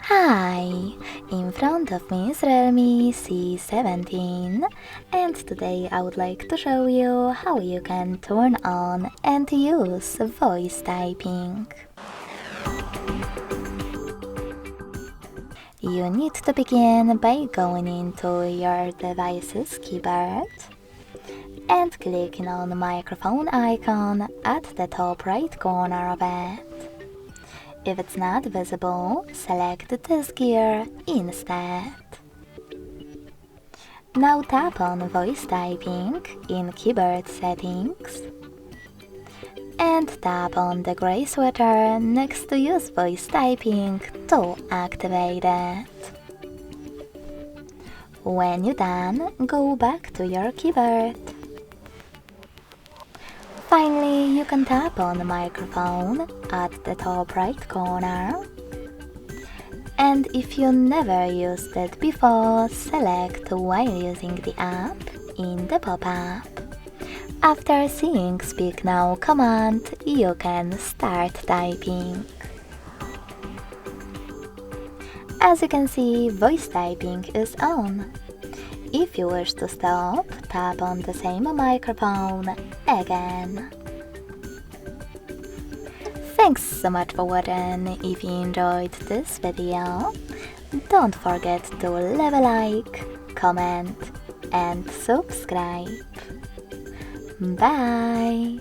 Hi! In front of me is REALME C17 and today I would like to show you how you can turn on and use voice typing. You need to begin by going into your device's keyboard and clicking on the microphone icon at the top right corner of it. If it's not visible, select this gear instead. Now tap on voice typing in keyboard settings and tap on the gray sweater next to use voice typing to activate it. When you're done, go back to your keyboard. Finally, you can tap on the microphone at the top right corner. And if you never used it before, select while using the app in the pop-up. After seeing Speak Now command, you can start typing. As you can see, voice typing is on. If you wish to stop, tap on the same microphone again. Thanks so much for watching. If you enjoyed this video, don't forget to leave a like, comment and subscribe. Bye!